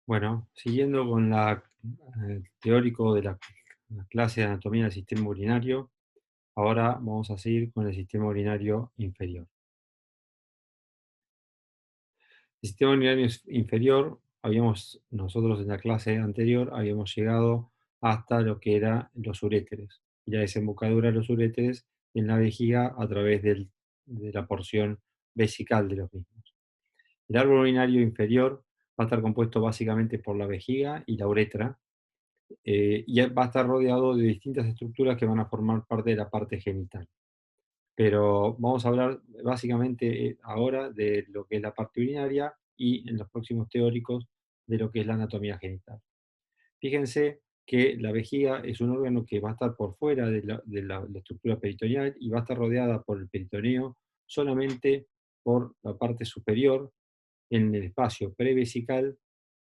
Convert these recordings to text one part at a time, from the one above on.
Bueno, siguiendo con teórico de la clase de anatomía del sistema urinario, ahora vamos a seguir con el sistema urinario inferior. El sistema urinario inferior, nosotros en la clase anterior habíamos llegado hasta lo que eran los uréteres y la desembocadura de los uréteres en la vejiga a través de la porción vesical de los mismos. El árbol urinario inferior va a estar compuesto básicamente por la vejiga y la uretra, y va a estar rodeado de distintas estructuras que van a formar parte de la parte genital. Pero vamos a hablar básicamente ahora de lo que es la parte urinaria y en los próximos teóricos de lo que es la anatomía genital. Fíjense que la vejiga es un órgano que va a estar por fuera de la estructura peritoneal y va a estar rodeada por el peritoneo solamente por la parte superior en el espacio prevesical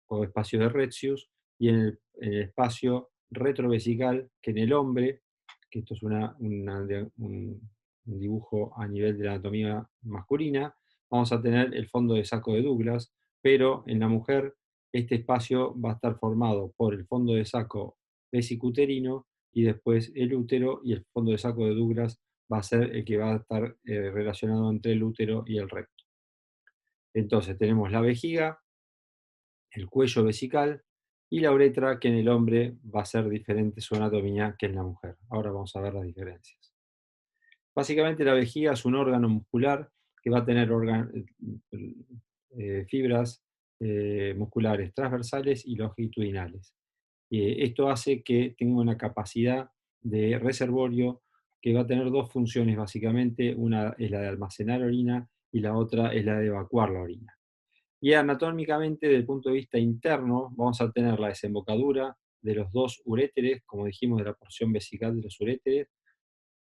o espacio de Retzius, y en el espacio retrovesical, que en el hombre, que esto es un dibujo a nivel de la anatomía masculina, vamos a tener el fondo de saco de Douglas, pero en la mujer este espacio va a estar formado por el fondo de saco vesicuterino y después el útero, y el fondo de saco de Douglas va a ser el que va a estar relacionado entre el útero y el recto. Entonces tenemos la vejiga, el cuello vesical y la uretra, que en el hombre va a ser diferente su anatomía que en la mujer. Ahora vamos a ver las diferencias. Básicamente la vejiga es un órgano muscular que va a tener fibras musculares transversales y longitudinales. Esto hace que tenga una capacidad de reservorio que va a tener dos funciones básicamente. Una es la de almacenar orina y la otra es la de evacuar la orina. Y anatómicamente, desde el punto de vista interno, vamos a tener la desembocadura de los dos uréteres, como dijimos, de la porción vesical de los uréteres,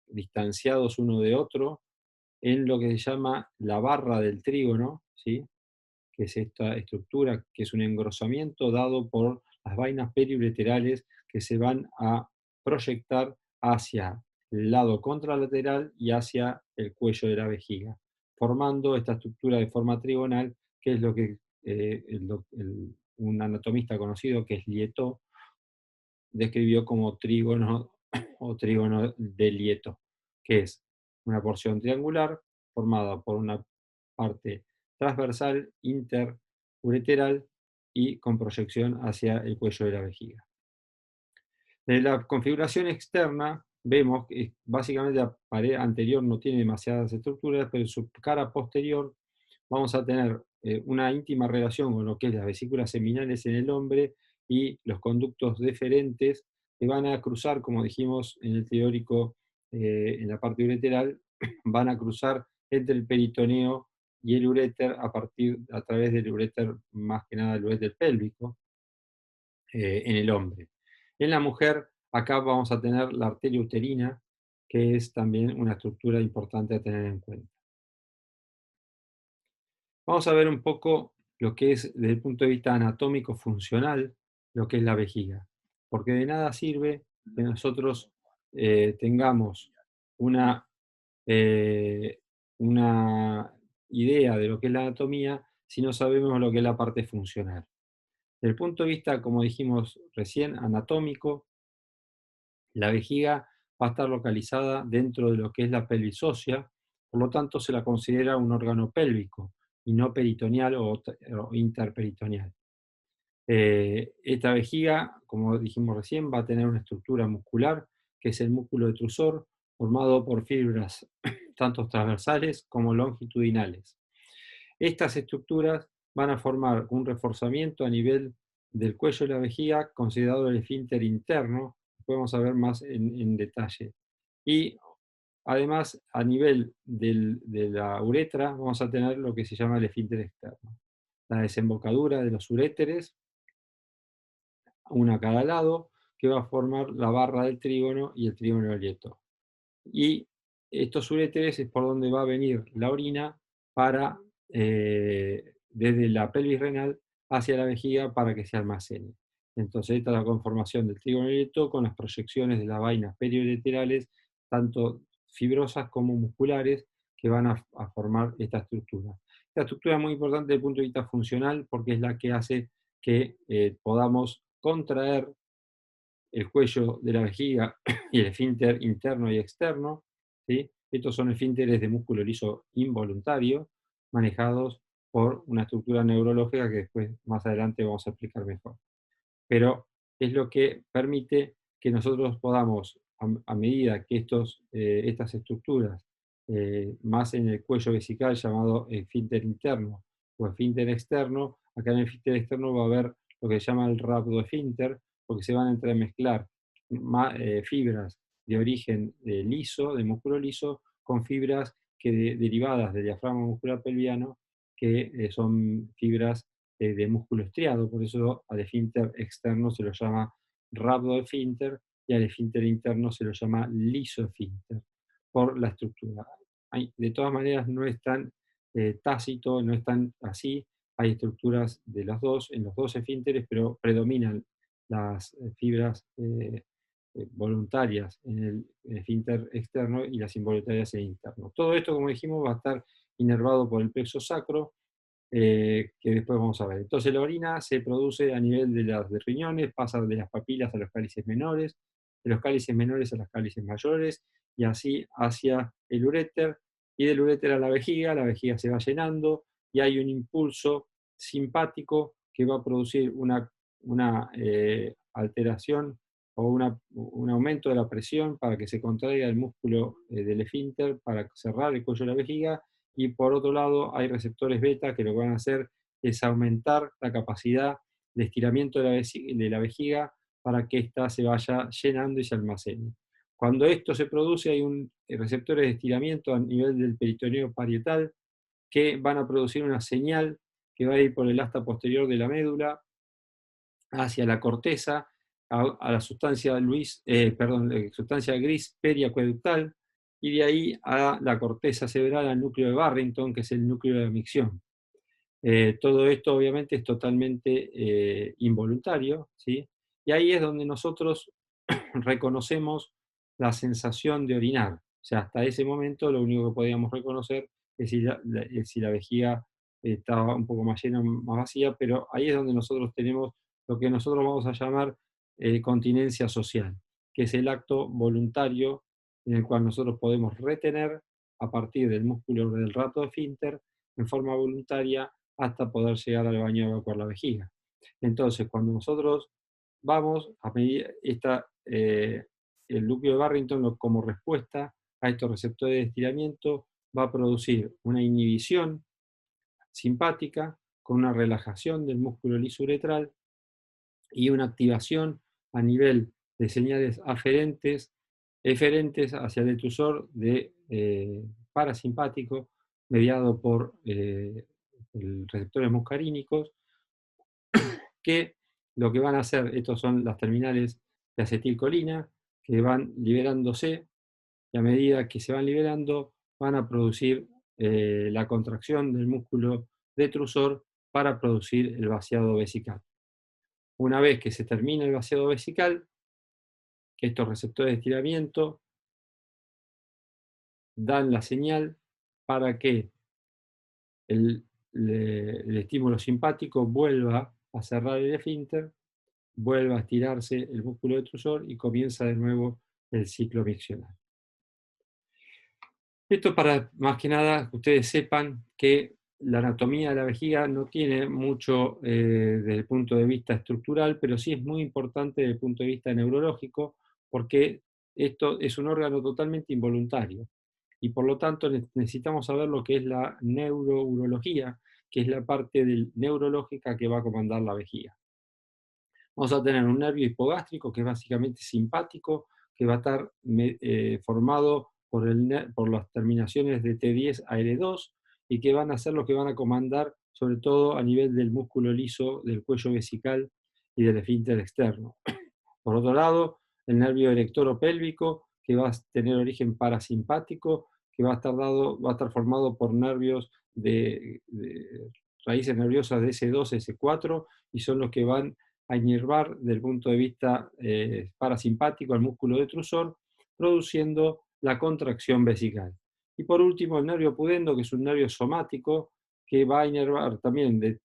distanciados uno de otro, en lo que se llama la barra del trígono, ¿sí? Que es esta estructura, que es un engrosamiento dado por las vainas periureterales que se van a proyectar hacia el lado contralateral y hacia el cuello de la vejiga, formando esta estructura de forma trigonal, que es lo que un anatomista conocido, que es Lieto, describió como trígono o trígono de Lieto, que es una porción triangular formada por una parte transversal, interureteral y con proyección hacia el cuello de la vejiga. En la configuración externa vemos que básicamente la pared anterior no tiene demasiadas estructuras, pero en su cara posterior vamos a tener una íntima relación con lo que es las vesículas seminales en el hombre y los conductos deferentes que van a cruzar, como dijimos en el teórico, en la parte ureteral, van a cruzar entre el peritoneo y el uréter a través del uréter, más que nada el uréter pélvico, en el hombre. En la mujer, acá vamos a tener la arteria uterina, que es también una estructura importante a tener en cuenta. Vamos a ver un poco lo que es, desde el punto de vista anatómico funcional, lo que es la vejiga. Porque de nada sirve que nosotros tengamos una, eh, una idea de lo que es la anatomía si no sabemos lo que es la parte funcional. Desde el punto de vista, como dijimos recién, anatómico, la vejiga va a estar localizada dentro de lo que es la pelvis ósea, por lo tanto se la considera un órgano pélvico y no peritoneal o interperitoneal. Esta vejiga, como dijimos recién, va a tener una estructura muscular, que es el músculo detrusor, formado por fibras tanto transversales como longitudinales. Estas estructuras van a formar un reforzamiento a nivel del cuello de la vejiga, considerado el esfínter interno, podemos ver más en detalle. Y además, a nivel de la uretra, vamos a tener lo que se llama el esfínter externo. La desembocadura de los uréteres, una a cada lado, que va a formar la barra del trígono y el trígono del Lieto. Y estos uréteres es por donde va a venir la orina para, desde la pelvis renal hacia la vejiga, para que se almacene. Entonces, esta es la conformación del trígono erecto con las proyecciones de las vainas periureterales, tanto fibrosas como musculares, que van a formar esta estructura. Esta estructura es muy importante desde el punto de vista funcional porque es la que hace que podamos contraer el cuello de la vejiga y el esfínter interno y externo, ¿sí? Estos son esfínteres de músculo liso involuntario, manejados por una estructura neurológica que después, más adelante, vamos a explicar mejor. Pero es lo que permite que nosotros podamos, a medida que estas estructuras, más en el cuello vesical llamado esfínter interno o esfínter externo, acá en el esfínter externo va a haber lo que se llama el rhabdoesfínter, porque se van a entremezclar fibras de origen liso, de músculo liso, con fibras derivadas del diafragma muscular pelviano, que son fibras de músculo estriado, por eso al esfínter externo se lo llama rhabdoesfínter y al esfínter interno se lo llama lisoesfínter, por la estructura. De todas maneras, no es tan tácito, no es tan así, hay estructuras de los dos, en los dos esfínteres, pero predominan las fibras voluntarias en el esfínter externo y las involuntarias en el interno. Todo esto, como dijimos, va a estar inervado por el plexo sacro, que después vamos a ver. Entonces la orina se produce a nivel de los riñones, pasa de las papilas a los cálices menores, de los cálices menores a los cálices mayores, y así hacia el uréter, y del uréter a la vejiga se va llenando, y hay un impulso simpático que va a producir una alteración o un aumento de la presión para que se contraiga el músculo del esfínter para cerrar el cuello de la vejiga, y por otro lado hay receptores beta que lo que van a hacer es aumentar la capacidad de estiramiento de la vejiga para que ésta se vaya llenando y se almacene. Cuando esto se produce, hay receptores de estiramiento a nivel del peritoneo parietal que van a producir una señal que va a ir por el asta posterior de la médula hacia la corteza, a la sustancia gris periacueductal, y de ahí a la corteza cerebral, al núcleo de Barrington, que es el núcleo de la micción. Todo esto obviamente es totalmente involuntario, ¿sí? Y ahí es donde nosotros reconocemos la sensación de orinar. O sea, hasta ese momento lo único que podíamos reconocer es si la vejiga estaba un poco más llena o más vacía, pero ahí es donde nosotros tenemos lo que nosotros vamos a llamar continencia social, que es el acto voluntario en el cual nosotros podemos retener a partir del músculo del rato esfínter en forma voluntaria hasta poder llegar al baño de evacuar la vejiga. Entonces, cuando nosotros vamos a medir el núcleo de Barrington, como respuesta a estos receptores de estiramiento, va a producir una inhibición simpática con una relajación del músculo liso-uretral y una activación a nivel de señales eferentes hacia el detrusor de parasimpático, mediado por receptores muscarínicos, que lo que van a hacer, estos son las terminales de acetilcolina, que van liberándose, y a medida que se van liberando, van a producir la contracción del músculo detrusor para producir el vaciado vesical. Una vez que se termina el vaciado vesical, estos receptores de estiramiento dan la señal para que el estímulo simpático vuelva a cerrar el esfínter, vuelva a estirarse el músculo detrusor y comienza de nuevo el ciclo miccional. Esto para, más que nada, que ustedes sepan que la anatomía de la vejiga no tiene mucho desde el punto de vista estructural, pero sí es muy importante desde el punto de vista neurológico, porque esto es un órgano totalmente involuntario. Y por lo tanto necesitamos saber lo que es la neurourología, que es la parte neurológica que va a comandar la vejiga. Vamos a tener un nervio hipogástrico que es básicamente simpático, que va a estar formado por las terminaciones de T10 a L2 y que van a ser los que van a comandar sobre todo a nivel del músculo liso del cuello vesical y del esfínter externo. Por otro lado, el nervio erectoro-pélvico, que va a tener origen parasimpático, que va a estar formado por nervios de raíces nerviosas de S2, S4, y son los que van a inervar desde el punto de vista parasimpático al músculo detrusor, produciendo la contracción vesical. Y por último, el nervio pudendo, que es un nervio somático, que va a inervar también de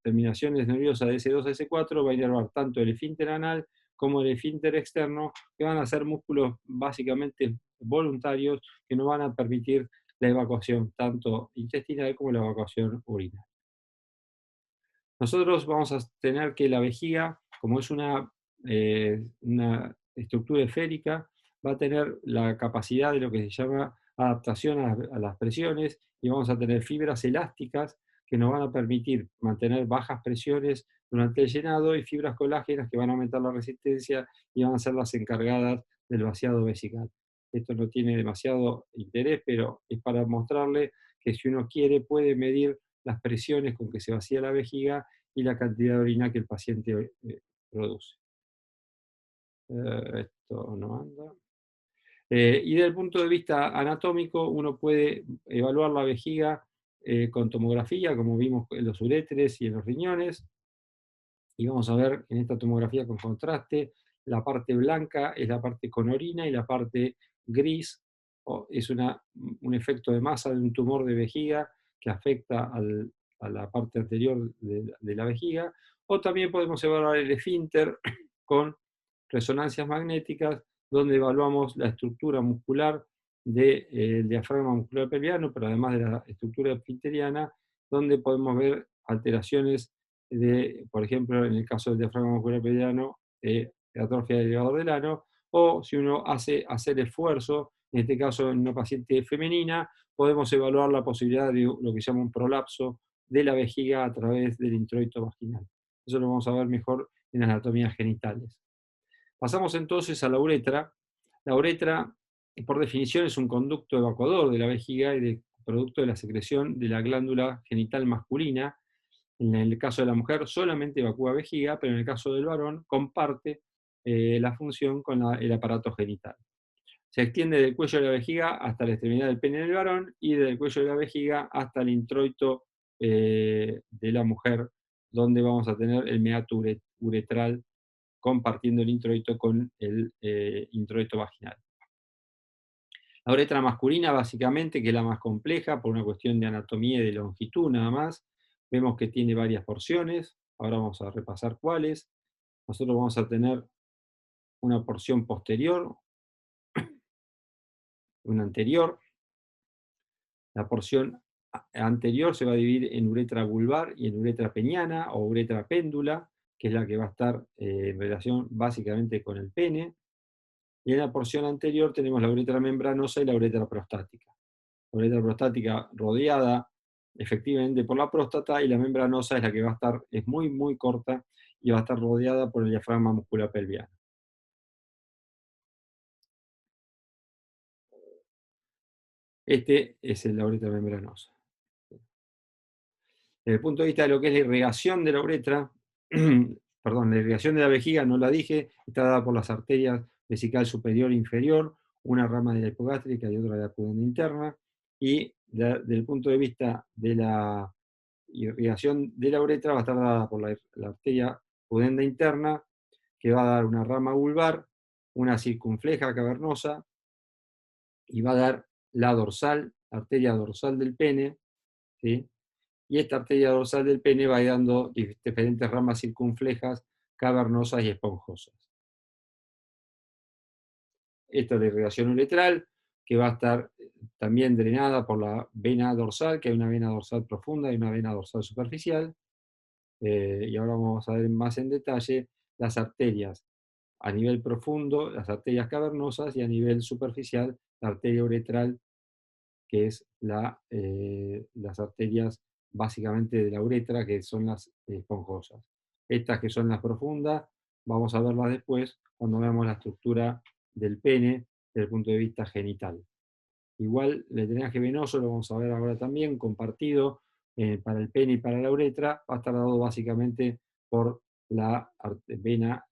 terminaciones nerviosas de S2 a S4, va a inervar tanto el esfínter anal como el esfínter externo, que van a ser músculos básicamente voluntarios que nos van a permitir la evacuación tanto intestinal como la evacuación urinaria. Nosotros vamos a tener que la vejiga, como es una estructura esférica, va a tener la capacidad de lo que se llama adaptación a las presiones, y vamos a tener fibras elásticas que nos van a permitir mantener bajas presiones durante el llenado, y fibras colágenas que van a aumentar la resistencia y van a ser las encargadas del vaciado vesical. Esto no tiene demasiado interés, pero es para mostrarle que si uno quiere puede medir las presiones con que se vacía la vejiga y la cantidad de orina que el paciente produce. Esto no anda. Y desde el punto de vista anatómico, uno puede evaluar la vejiga con tomografía, como vimos en los uréteres y en los riñones. Y vamos a ver en esta tomografía con contraste, la parte blanca es la parte con orina y la parte gris es un efecto de masa de un tumor de vejiga que afecta a la parte anterior de la vejiga. O también podemos evaluar el esfínter con resonancias magnéticas, donde evaluamos la estructura muscular del diafragma muscular pelviano, pero además de la estructura esfinteriana, donde podemos ver alteraciones por ejemplo, en el caso del diafragma muscular pelviano, atrofia del elevador del ano, o si uno hacer esfuerzo, en este caso en una paciente femenina, podemos evaluar la posibilidad de lo que se llama un prolapso de la vejiga a través del introito vaginal. Eso lo vamos a ver mejor en anatomías genitales. Pasamos entonces a la uretra. La uretra, por definición, es un conducto evacuador de la vejiga y producto de la secreción de la glándula genital masculina. En el caso de la mujer solamente evacúa vejiga, pero en el caso del varón comparte la función con el aparato genital. Se extiende del cuello de la vejiga hasta la extremidad del pene del varón y del cuello de la vejiga hasta el introito de la mujer, donde vamos a tener el meato uretral compartiendo el introito con el introito vaginal. La uretra masculina, básicamente, que es la más compleja por una cuestión de anatomía y de longitud nada más, vemos que tiene varias porciones. Ahora vamos a repasar cuáles. Nosotros vamos a tener una porción posterior, una anterior. La porción anterior se va a dividir en uretra vulvar y en uretra peniana o uretra péndula, que es la que va a estar en relación básicamente con el pene. Y en la porción anterior tenemos la uretra membranosa y la uretra prostática. La uretra prostática rodeada efectivamente por la próstata, y la membranosa es la que va a estar, es muy, muy corta y va a estar rodeada por el diafragma muscular pelviano. Este es la uretra membranosa. Desde el punto de vista de lo que es la irrigación de la uretra, perdón, la irrigación de la vejiga, no la dije, está dada por las arterias vesical superior e inferior, una rama de la hipogástrica y otra de la pudenda interna, y desde el punto de vista de la irrigación de la uretra va a estar dada por la arteria pudenda interna, que va a dar una rama vulvar, una circunfleja cavernosa, y va a dar la dorsal, arteria dorsal del pene, ¿sí? Y esta arteria dorsal del pene va dando diferentes ramas circunflejas, cavernosas y esponjosas. Esta es la irrigación uretral, que va a estar también drenada por la vena dorsal, que hay una vena dorsal profunda y una vena dorsal superficial. Y ahora vamos a ver más en detalle las arterias a nivel profundo, las arterias cavernosas, y a nivel superficial, la arteria uretral, que es las arterias básicamente de la uretra, que son las esponjosas. Estas que son las profundas, vamos a verlas después cuando veamos la estructura del pene desde el punto de vista genital. Igual el drenaje venoso lo vamos a ver ahora también, compartido para el pene y para la uretra, va a estar dado básicamente por la vena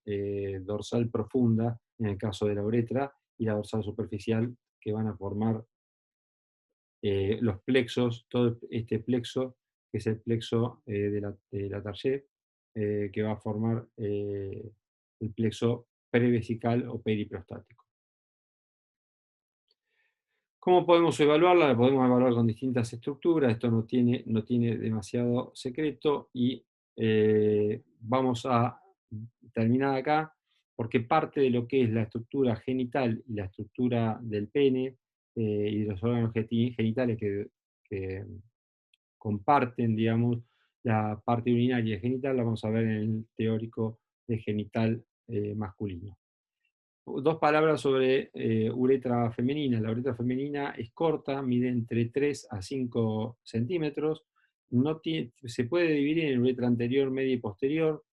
dorsal profunda en el caso de la uretra, y la dorsal superficial, que van a formar los plexos, todo este plexo, que es el plexo de la Target, que va a formar el plexo prevesical o periprostático. ¿Cómo podemos evaluarla? La podemos evaluar con distintas estructuras, esto no tiene demasiado secreto y vamos a terminar acá porque parte de lo que es la estructura genital y la estructura del pene y de los órganos genitales que comparten, digamos, la parte urinaria y genital, la vamos a ver en el teórico de genital masculino. Dos palabras sobre uretra femenina. La uretra femenina es corta, mide entre 3 a 5 centímetros. Se puede dividir en uretra anterior, media y posterior,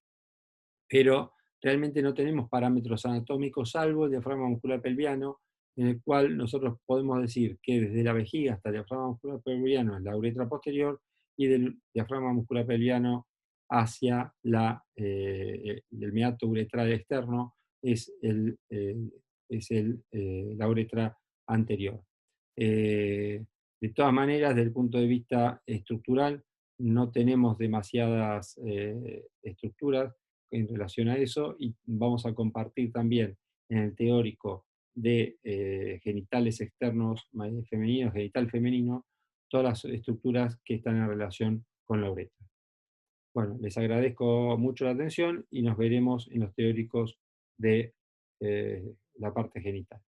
pero realmente no tenemos parámetros anatómicos salvo el diafragma muscular pelviano, en el cual nosotros podemos decir que desde la vejiga hasta el diafragma muscular pelviano es la uretra posterior y del diafragma muscular pelviano hacia el meato uretral externo es la uretra anterior. Eh, de todas maneras, desde el punto de vista estructural, no tenemos demasiadas estructuras en relación a eso y vamos a compartir también en el teórico de genitales externos femeninos, genital femenino, todas las estructuras que están en relación con la uretra. Bueno, les agradezco mucho la atención y nos veremos en los teóricos de la parte genital.